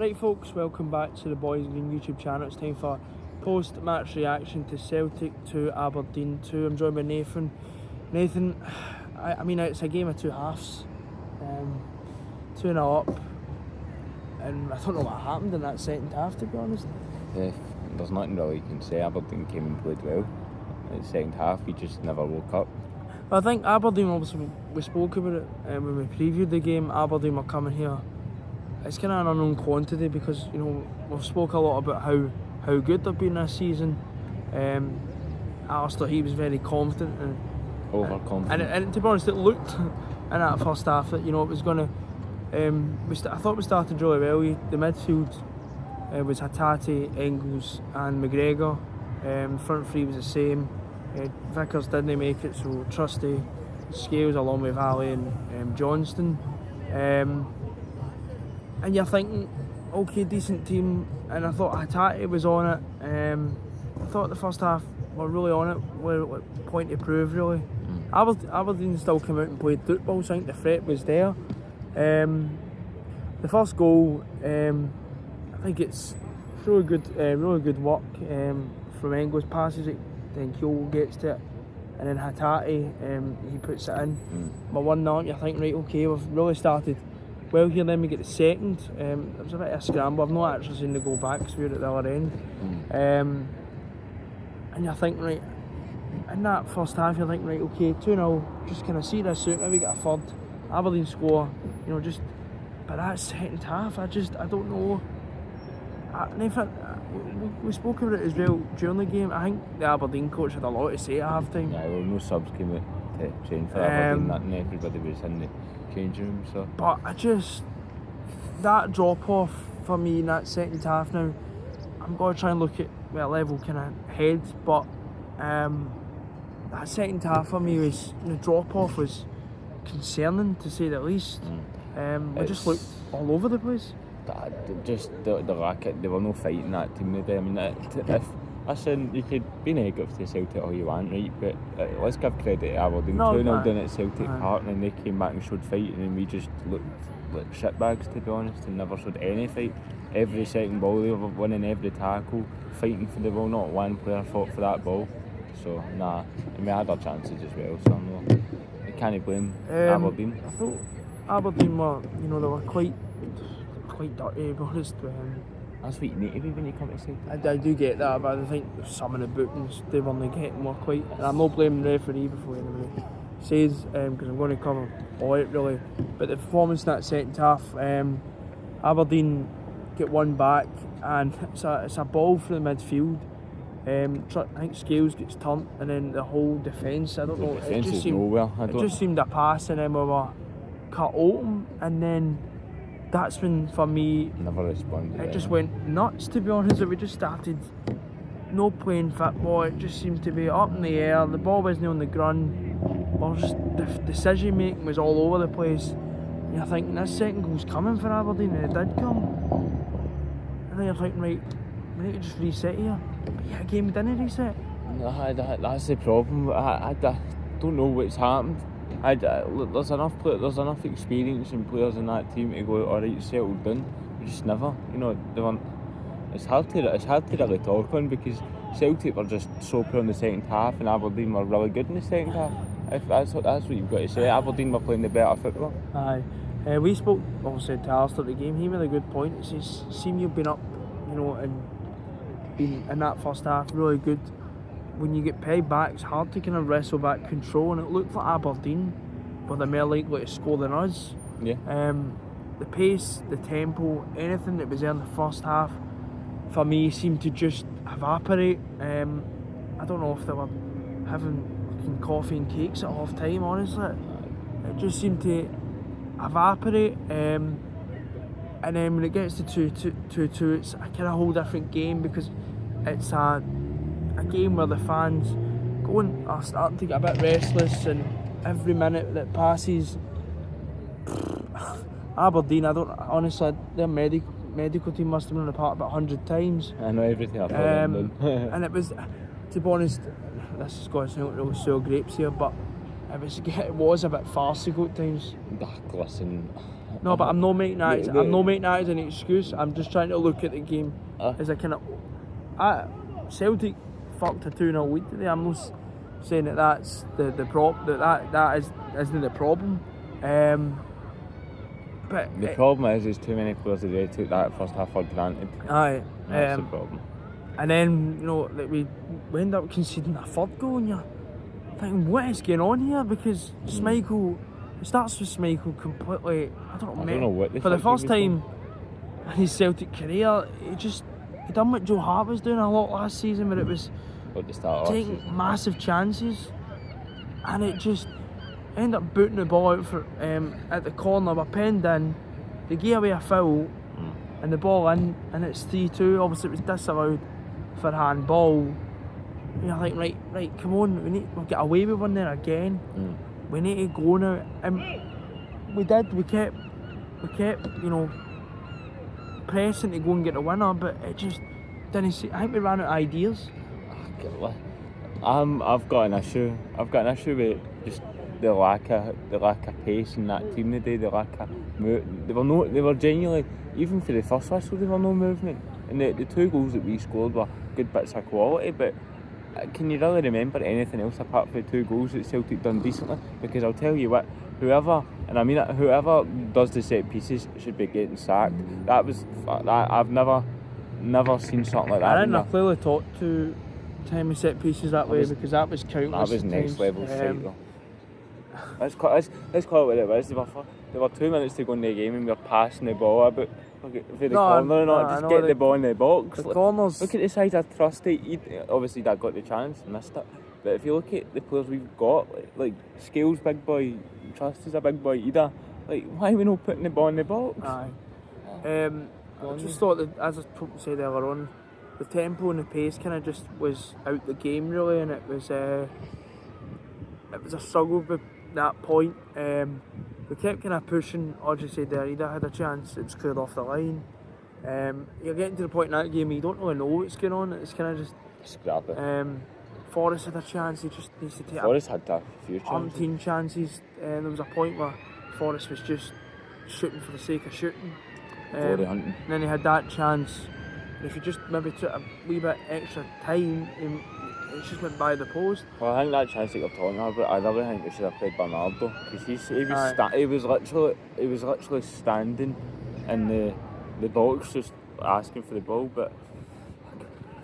Right folks, welcome back to the Boys Green YouTube channel. It's time for post-match reaction to Celtic 2, Aberdeen 2. I'm joined by Nathan. Nathan, I mean it's a game of two halves. 2-0 up. And I don't know what happened in that second half, to be honest. Yeah, there's nothing really you can say. Aberdeen came and played well. In the second half, we just never woke up. I think Aberdeen, obviously, we spoke about it when we previewed the game. Aberdeen were coming here. It's kind of an unknown quantity because, you know, we've spoke a lot about how good they've been this season. Alistair, he was very confident and Overconfident. And to be honest, it looked in that first half that, you know, it was going to. I thought we started really well. The midfield was Hatate, Engels, and McGregor. Front three was the same. Vickers didn't make it, so Trusty, Scales along with Ali and Johnston. And you're thinking, okay, decent team. And I thought Hatate was on it. I thought the first half were really on it. We're at point to prove, really. Aberdeen still came out and played football, so I think the threat was there. The first goal, I think it's really good work from Engels, passes it, then Kyogo gets to it, and then Hatate, he puts it in. But 1-0, you think, right, okay, we've really started well here. Then we get the second. It was a bit of a scramble. I've not actually seen the goal back because we were at the other end. And you think, right, in that first half, you think, right, okay, 2-0, just kind of see this out, maybe get a third. Aberdeen score, you know, just. But that second half, I don't know. We spoke about it as well during the game. I think the Aberdeen coach had a lot to say at half time. Yeah, well, no subs came out to change for Aberdeen, and everybody was in the changing room. So. But that drop off for me in that second half now, I'm going to try and look at a level kind of head, but that second half for me was, the drop off was concerning to say the least. We just looked all over the place. Just the lack of, there were no fight in that team today. I mean, listen, you could be negative to Celtic all you want, right? But let's give credit to Aberdeen. 2-0 down at Celtic Park, and then they came back and showed fight, and then we just looked like shitbags, to be honest, and never showed any fight. Every second ball they were winning, every tackle, fighting for the ball. Not one player fought for that ball. So nah, and we had our chances as well. So I can't blame Aberdeen. I thought Aberdeen were, you know, they were quite dirty, to be honest. That's what you need to be when you come to Celtic. I do get that, but I think some of the bookings they weren't getting were quite. And I'm not blaming the referee before anybody says, because I'm going to cover all it really. But the performance in that second half, Aberdeen get one back, and it's a ball from the midfield. I think Scales gets turned, and then the whole defence. I don't know. It just seemed nowhere. It just seemed a pass, and then we were cut open, and then that's when, for me, never responded. It just went nuts, to be honest. We just started no playing football. It just seemed to be up in the air. The ball wasn't on the ground. Well, just the decision making was all over the place. And you're thinking this second goal's coming for Aberdeen, and it did come. And then you're thinking, right, we need to just reset here. But yeah, game didn't reset. That's the problem. I don't know what's happened. There's enough experience in players in that team to go, alright, settled down. We just never, you know, they weren't. It's hard to really talk on because Celtic were just so poor in the second half, and Aberdeen were really good in the second half. If that's what you've got to say. Aberdeen were playing the better football. Aye. We spoke, obviously, to Alistair at the game. He made a good point. He says, seem you've been up, you know, and been in that first half really good. When you get paid back, it's hard to kind of wrestle back control, and it looked like Aberdeen were the more likely to score than us. Yeah. The pace, the tempo, anything that was there in the first half, for me, seemed to just evaporate. I don't know if they were having coffee and cakes at half time, honestly. It just seemed to evaporate. And then when it gets to 2-2, it's a kind of whole different game because it's a game where the fans are starting to get a bit restless, and every minute that passes, Aberdeen, honestly, their medical team must have been on the park about 100 times. I know everything I've done. And it was, to be honest, this is going to sound really sour grapes here, but it was a bit farcical at times. Listen, No, but I'm not making that. I'm not making that as an excuse. I'm just trying to look at the game as a kind of. Celtic fucked a 2-0 lead today. I'm not saying that's the isn't the problem. But the problem is too many players today took that first half for granted. Aye. That's the problem. And then we end up conceding a third goal, and you're thinking, what is going on here? Because Schmeichel, it starts with Schmeichel completely. I don't know what for the first time in his Celtic career, he done what Joe Hart was doing a lot last season, where it was taking massive chances, and it just ended up booting the ball out for at the corner. We're penned in, they gave away a foul, and the ball in, and it's 3-2. Obviously, it was disallowed for handball. You're like, right, come on, we'll get away with one there again. We need to go now, and we did. We kept, pressing to go and get the winner, but it just didn't see. I think we ran out of ideas. I've got an issue. With just the lack of pace in that team today. The lack of they were genuinely, even for the first whistle, there were no movement. And the 2 goals that we scored were good bits of quality, but can you really remember anything else apart from the 2 goals that Celtic done decently? Because I'll tell you what, whoever does the set pieces should be getting sacked. I've never seen something like that. I didn't have clearly talked to time of set pieces that way, because that was countless. That was next level sight though. That's quite what it was. There were 2 minutes to go in the game and we were passing the ball about for the corner and not just get the ball in the box. The corners. Look at the side of Trusty. Obviously, that got the chance, missed it. But if you look at the players we've got, like Scales, big boy, Trusty's a big boy either. Like, why are we not putting the ball in the box? Aye. I just thought that, as I said earlier on, the tempo and the pace kind of just was out the game really, and it was a struggle with that point. We kept kind of pushing. Audrey said there, Ida had a chance, it was cleared off the line. You're getting to the point in that game where you don't really know what's going on. It's kind of just scrap it. Forrest had a chance. He just needs to take. Forrest had a few chances. There was a point where Forrest was just shooting for the sake of shooting. And then he had that chance. And if you just maybe took a wee bit extra time, it just went by the post. Well, I think that chance that you're talking about, I really think we should have played Bernardo, because he was literally standing in the box just asking for the ball, but.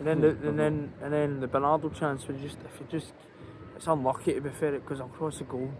And then the Bernardo chance was it's unlucky to be fair, because across the goal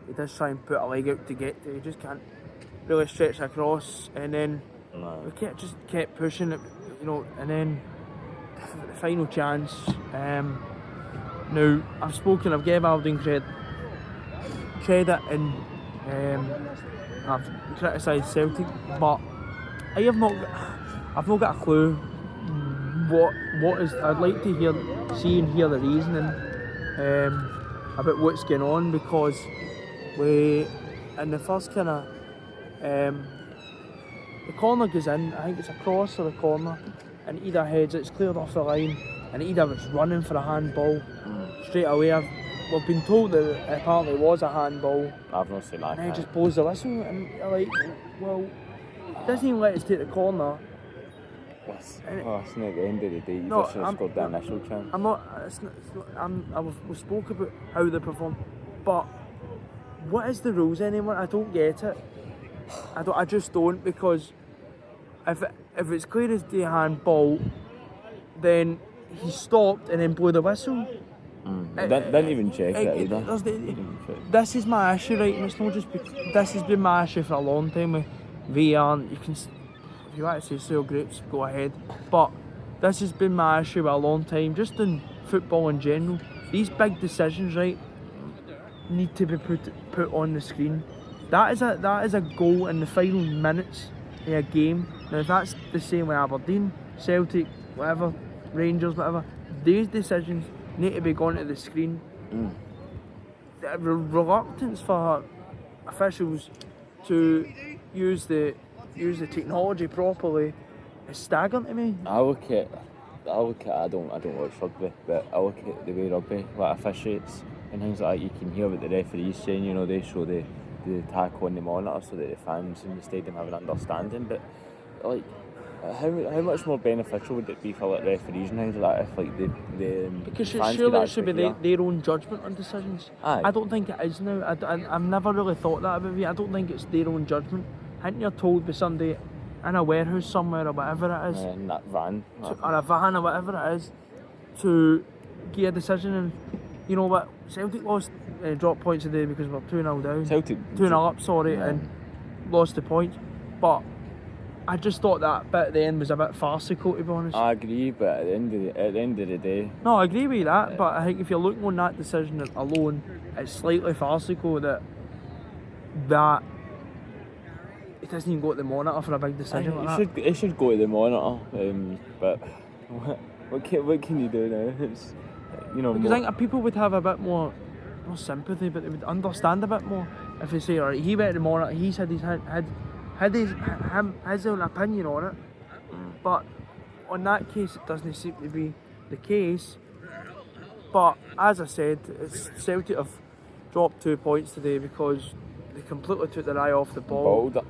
he does try and put a leg out to get to, he just can't really stretch across, and then we kept pushing it, and then the final chance. Now I've gave Aberdeen credit, and I've criticised Celtic, but I've not got a clue what is. I'd like to hear the reasoning about what's going on, because we in the first kind of the corner goes in. I think it's a cross or the corner, and Ida heads it's cleared off the line, and Ida was running for a handball straight away. We've been told that it apparently was a handball. I've not seen that. And he just blows the whistle, and you're like, well, he doesn't even let us take the corner. It's not at the end of the day. You just should have scored the initial chance. We spoke about how they perform, but what is the rules anymore? I don't get it. I just don't, because if it's clear as day handball, then he stopped and then blew the whistle. Didn't even check it either. This is my issue, right? And it's not just this has been my issue for a long time with VAR. You can, if you want to say sour grapes, go ahead. But this has been my issue for a long time, just in football in general. These big decisions, right, need to be put on the screen. That is a goal in the final minutes of a game. Now if that's the same with Aberdeen, Celtic, whatever, Rangers, whatever, these decisions need to be gone to the screen. The reluctance for officials to use the technology properly is staggering to me. I don't watch rugby, but I look at the way rugby officiates and things like that. You can hear what the referees saying. They show the the tackle on the monitor so that the fans in the stadium have an understanding. But like, how much more beneficial would it be for like referees and things like that if like the Because fans surely could it should be actually hear? their own judgment on decisions. Aye. I don't think it is now. I've never really thought that about it. I don't think it's their own judgment. I think you're told by somebody in a warehouse somewhere or whatever it is, In that van. or a van or whatever it is, to get a decision. And you know what? Celtic lost drop points today because we're 2-0 down. Celtic 2-0 up, sorry, Yeah. and lost the points. But I just thought that bit at the end was a bit farcical, to be honest. I agree, but at the end of the day, No, I agree with that, but I think if you're looking on that decision alone, it's slightly farcical that it doesn't even go to the monitor for a big decision like that. it should go to the monitor. But what can you do now? It's, you know, Because I think people would have a bit more sympathy, but they would understand a bit more if they say, all right, he went to the monitor, he said his own opinion on it, but on that case it doesn't seem to be the case. But as I said, it's Celtic have dropped 2 points today because they completely took their eye off the ball. balled it.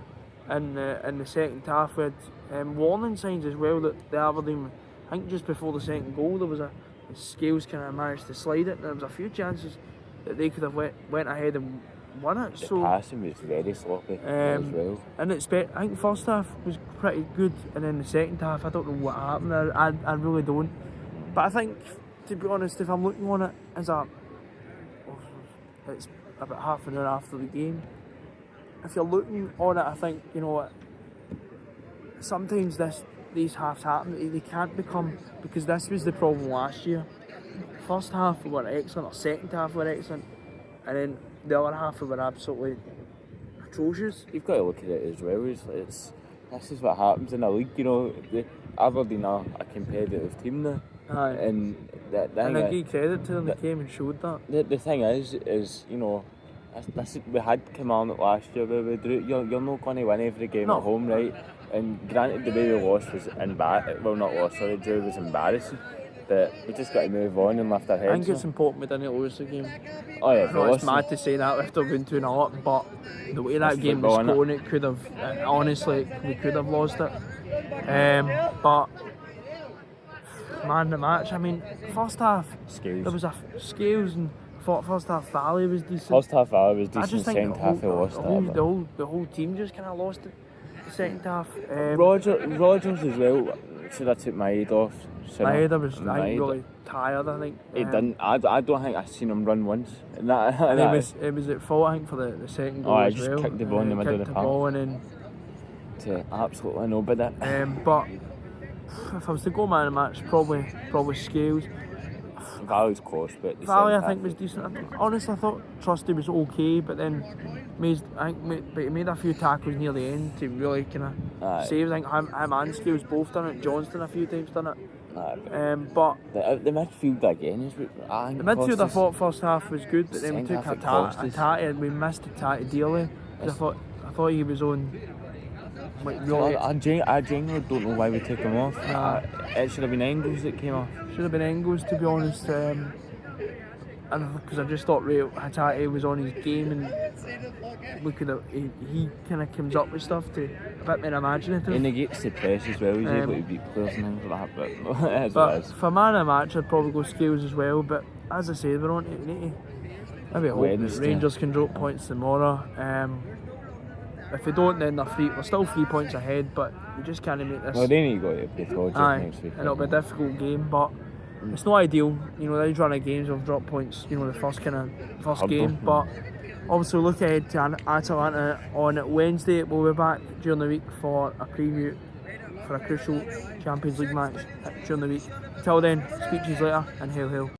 In the second half, we had warning signs as well that the Aberdeen, I think just before the second goal, there was Scales kind of managed to slide it, and there was a few chances that they could have went ahead and won it. The So passing was very sloppy as well. and I think first half was pretty good, and then the second half, I don't know what happened. I really don't. But I think, to be honest, if I'm looking on it as it's about half an hour after the game. If you're looking on it, I think, you know what, sometimes these halves happen. They can't become, because this was the problem last year. First half we were excellent, or second half we were excellent, and then the other half we were absolutely atrocious. You've got to look at it as well. This is what happens in a league. You know, the Aberdeen are a competitive team now, Aye. and And I give credit to them, they came and showed that. the thing is, you know, we had Kilmarnock last year where we drew. You're not going to win every game No. at home, right? And granted, the way we lost was drew was embarrassing. But we just got to move on and lift our heads. I think it's important we didn't lose the game. Oh yeah, I know it's mad to say that after being 2-0 up, but the way that That's game was football, going, it could have, honestly, we could have lost it. But man, the match, I mean, first half, Scales. there was Scales, and I thought first half Valley was decent. First half I was I decent, just think second half we lost the whole team just kind of lost it. The second half. Rogers as well should have took my head off. My head was really tired, I think. He didn't. I don't think I've seen him run once. And it was at fault, I think, for the second goal I as just well. kicked the ball in the middle of the Kicked park. ball and then, to absolutely nobody. but if I was to go man of the match, probably Scales. Valley's close, but the Valley, second I think, half was decent. Honestly, I thought Trusty was okay, but then he made a few tackles near the end to really kind Aye. of save. I think him and Scales both done it. Johnston a few times done it. Aye, But the midfield again is. I think the midfield, I cost us- thought first half was good, but then we Second took half it cost us. Tati and we missed Tati dearly. I thought he was on. Like, really, I genuinely don't know why we took him off. Nah. It should have been Engels that came off. should have been Engels, to be honest. And because I just thought Hatate was on his game, and we could have he kind of comes up with stuff to a bit more imaginative. And he gets the press as well. He's able to beat players and things like that. But it is what it But is. for man of the match, I'd probably go Scales as well. But as I said, we need to maybe hope that Wednesday. Rangers can drop points tomorrow. If they don't, then they're free. We're still 3 points ahead, but we just can't make this. Well, then you got to play Todger Aye, next week. and it'll be a difficult game, but it's not ideal. You know, these run of games will drop points. You know, the first Humble. game, but obviously look ahead to Atalanta on Wednesday. We'll be back during the week for a preview for a crucial Champions League match during the week. Till then, speak to you later, and hail hail.